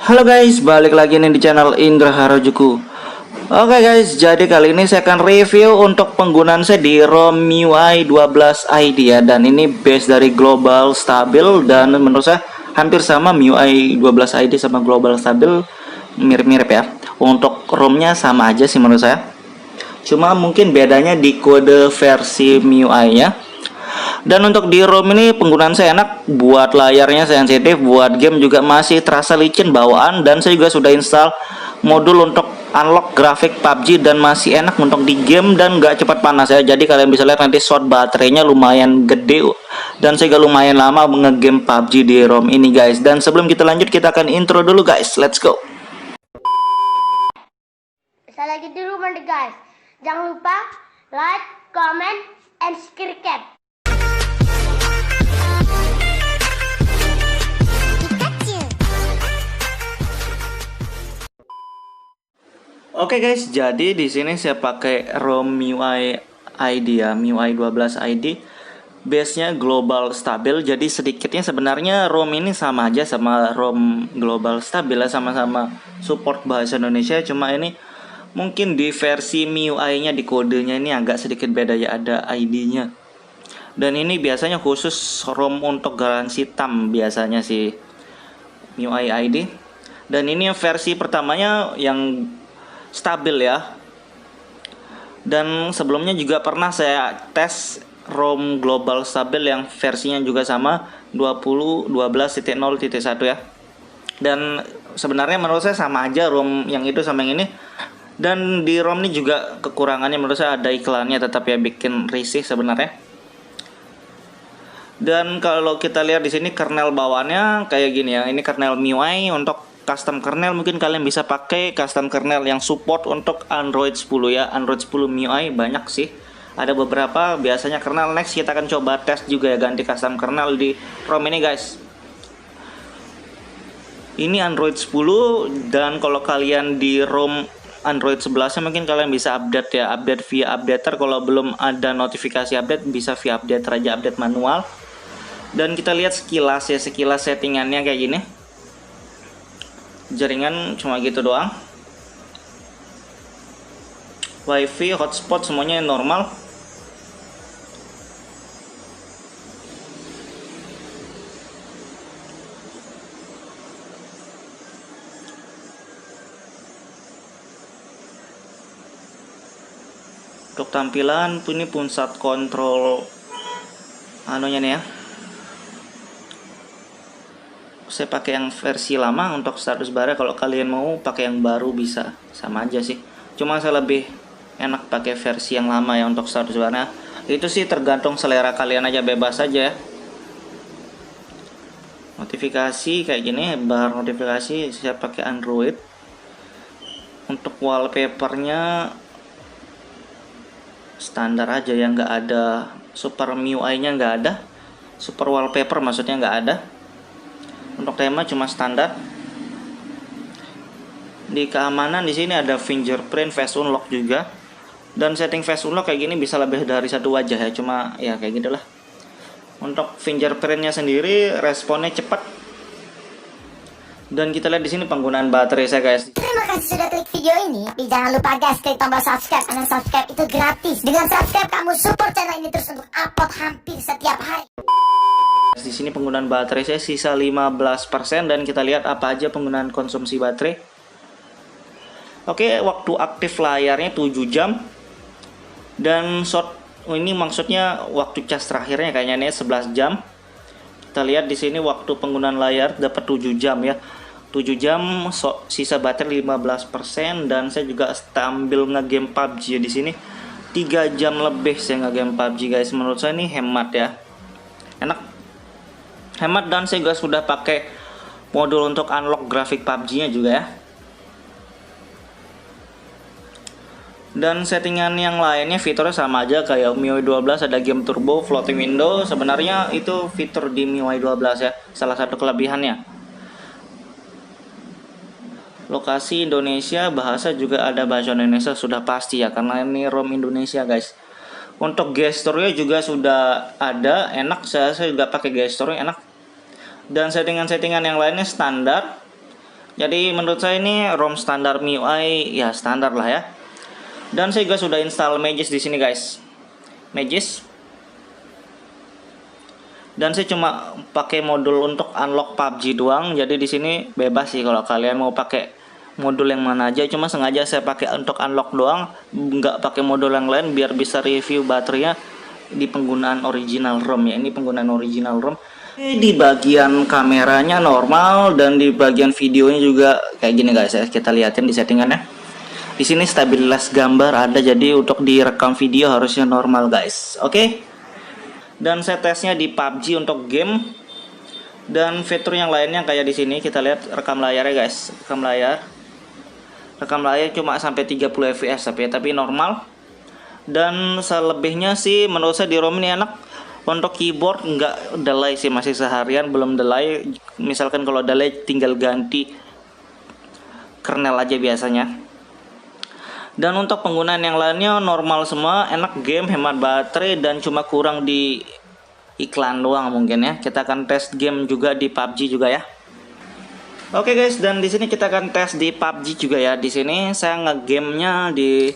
Halo guys, balik lagi nih di channel Indra Harajuku. Oke guys, jadi kali ini saya akan review untuk penggunaan saya di ROM MIUI 12 ID ya. Dan ini base dari Global Stabil, dan menurut saya hampir sama MIUI 12 ID sama Global Stabil, mirip-mirip ya. Untuk ROM-nya sama aja sih menurut saya. Cuma mungkin bedanya di kode versi MIUI ya. Dan untuk di ROM ini penggunaan saya enak, buat layarnya sensitif, buat game juga masih terasa licin bawaan, dan saya juga sudah install modul untuk unlock grafik PUBG dan masih enak untuk di game dan nggak cepat panas ya. Jadi kalian bisa lihat nanti shot baterainya lumayan gede, dan saya juga lumayan lama ngegame PUBG di ROM ini guys. Dan sebelum kita lanjut, kita akan intro dulu guys, let's go. Saya lagi di rumah nih guys. Jangan lupa like, comment, and subscribe. Oke guys, jadi di sini saya pakai ROM MIUI ID ya, MIUI 12 ID. Base-nya global stabil, jadi sedikitnya sebenarnya ROM ini sama aja sama ROM global stabil ya, sama-sama support bahasa Indonesia, cuma ini mungkin di versi MIUI-nya di kodenya ini agak sedikit beda ya, ada ID-nya. Dan ini biasanya khusus ROM untuk garansi TAM biasanya sih MIUI ID. Dan ini versi pertamanya yang stabil ya. Dan sebelumnya juga pernah saya tes ROM global stabil yang versinya juga sama 20.12.0.1 ya. Dan sebenarnya menurut saya sama aja ROM yang itu sama yang ini. Dan di ROM ini juga kekurangannya menurut saya ada iklannya, tetap ya bikin risih sebenarnya. Dan kalau kita lihat di sini kernel bawaannya kayak gini ya. Ini kernel MIUI. Untuk custom kernel mungkin kalian bisa pakai custom kernel yang support untuk Android 10 ya. Android 10 MIUI banyak sih, ada beberapa. Biasanya kernel next kita akan coba tes juga ya, ganti custom kernel di ROM ini guys. Ini Android 10, dan kalau kalian di ROM Android 11 mungkin kalian bisa update ya, update via updater. Kalau belum ada notifikasi update bisa via updater aja, update manual. Dan kita lihat sekilas ya, sekilas settingannya kayak gini. Jaringan cuma gitu doang, wifi, hotspot semuanya normal. Untuk tampilan ini pusat kontrol anunya nih ya. Saya pakai yang versi lama untuk status bara. Kalau kalian mau pakai yang baru bisa, sama aja sih. Cuma saya lebih enak pakai versi yang lama ya untuk status bara. Itu sih tergantung selera kalian aja, bebas aja ya. Notifikasi kayak gini, bar notifikasi saya pakai Android. Untuk wallpapernya standar aja ya, nggak ada super MIUI-nya, nggak ada super wallpaper, maksudnya nggak ada. Untuk tema cuma standar. Di keamanan di sini ada fingerprint, face unlock juga. Dan setting face unlock kayak gini bisa lebih dari satu wajah ya, cuma ya kayak gitulah. Untuk fingerprintnya sendiri responnya cepat. Dan kita lihat di sini penggunaan baterai saya guys. Terima kasih sudah klik video ini. Tapi jangan lupa guys, klik tombol subscribe. Karena subscribe itu gratis. Dengan subscribe kamu support channel ini terus untuk upload hampir setiap hari. Di sini penggunaan baterai saya sisa 15%, dan kita lihat apa aja penggunaan konsumsi baterai. Oke, waktu aktif layarnya 7 jam. Dan short ini maksudnya waktu cas terakhirnya kayaknya nih 11 jam. Kita lihat di sini waktu penggunaan layar dapat 7 jam ya. 7 jam, sisa baterai 15%, dan saya juga sambil ngegame PUBG ya di sini. 3 jam lebih saya ngegame PUBG guys. Menurut saya ini hemat ya. Enak. Hemat, dan saya juga sudah pakai modul untuk unlock grafik PUBG-nya juga ya. Dan settingan yang lainnya fiturnya sama aja kayak MIUI 12, ada game turbo, floating window. Sebenarnya itu fitur di MIUI 12 ya, salah satu kelebihannya. Lokasi Indonesia, bahasa juga ada bahasa Indonesia sudah pasti ya, karena ini ROM Indonesia guys. Untuk gesturnya juga sudah ada, enak. Saya juga pakai gesturnya enak. Dan settingan-settingan yang lainnya standar. Jadi menurut saya ini ROM standar MIUI ya standar lah ya. Dan saya juga sudah install Magis di sini guys. Magis. Dan saya cuma pakai modul untuk unlock PUBG doang. Jadi di sini bebas sih kalau kalian mau pakai modul yang mana aja. Cuma sengaja saya pakai untuk unlock doang, nggak pakai modul yang lain biar bisa review baterainya di penggunaan original ROM ya. Ini penggunaan original ROM. Di bagian kameranya normal dan di bagian videonya juga kayak gini guys ya. Kita lihatin di settingannya. Di sini stabilitas gambar ada, jadi untuk direkam video harusnya normal guys. Oke. Dan saya tesnya di PUBG untuk game. Dan fitur yang lainnya kayak di sini kita lihat rekam layar ya guys. Rekam layar. Rekam layar cuma sampai 30 fps tapi normal. Dan selebihnya sih menurut saya di ROM ini enak. Untuk keyboard nggak delay sih, masih seharian belum delay. Misalkan kalau delay tinggal ganti kernel aja biasanya. Dan untuk penggunaan yang lainnya normal semua, enak game, hemat baterai, dan cuma kurang di iklan doang mungkin ya. Kita akan tes game juga di PUBG juga ya. Oke guys, dan di sini kita akan tes di PUBG juga ya. Di sini saya ngegamenya di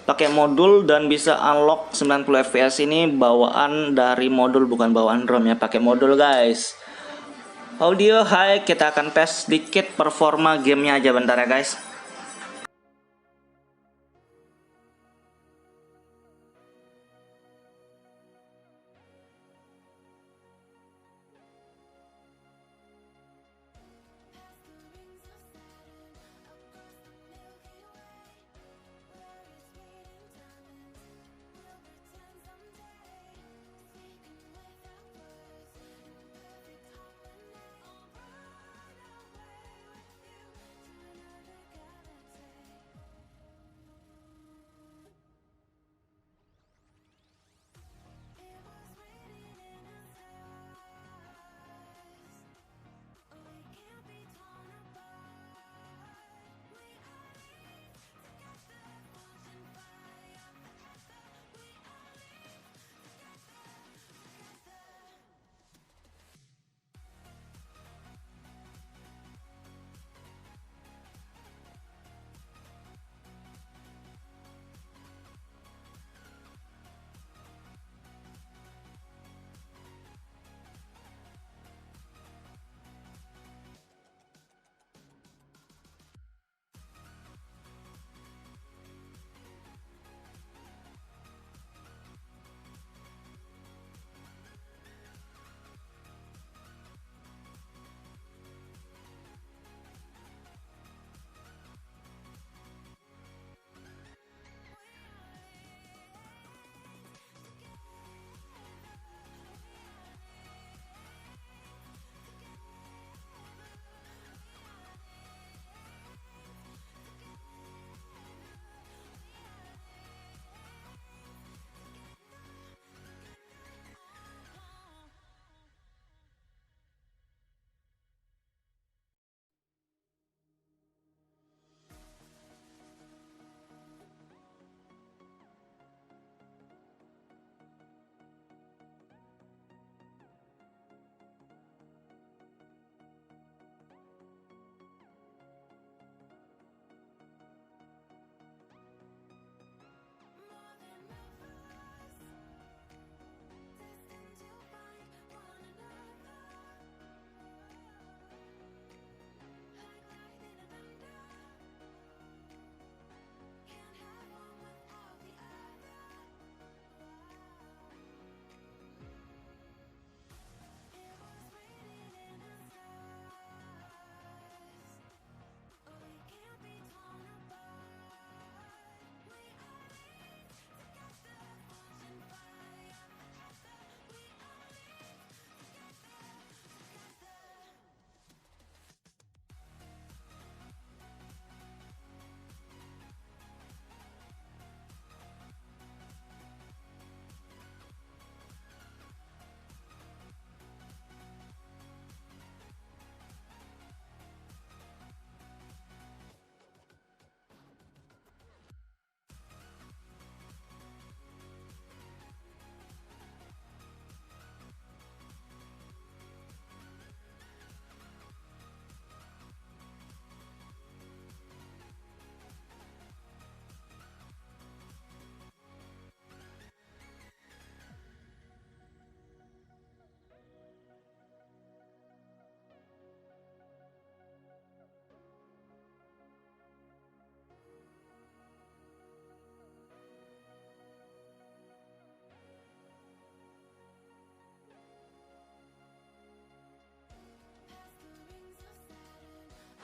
pakai modul dan bisa unlock 90 fps ini bawaan dari modul, bukan bawaan ROM ya, pakai modul guys. Audio high, kita akan tes sedikit performa gamenya aja bentar ya guys.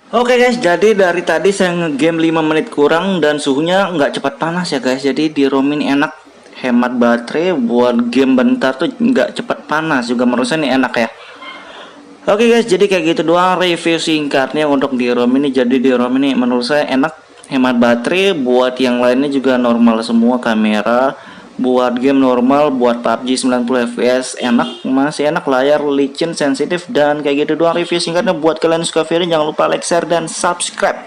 Oke guys, jadi dari tadi saya ngegame 5 menit kurang dan suhunya nggak cepat panas ya guys. Jadi di ROM ini enak, hemat baterai, buat game bentar tuh nggak cepat panas juga, menurut saya ini enak ya. Oke guys, jadi kayak gitu doang review singkatnya untuk di ROM ini. Jadi di ROM ini menurut saya enak, hemat baterai, buat yang lainnya juga normal semua, kamera, buat game normal, buat PUBG 90 fps enak, masih enak, layar licin, sensitif, dan kayak gitu doang review singkatnya. Buat kalian yang suka video jangan lupa like, share, dan subscribe.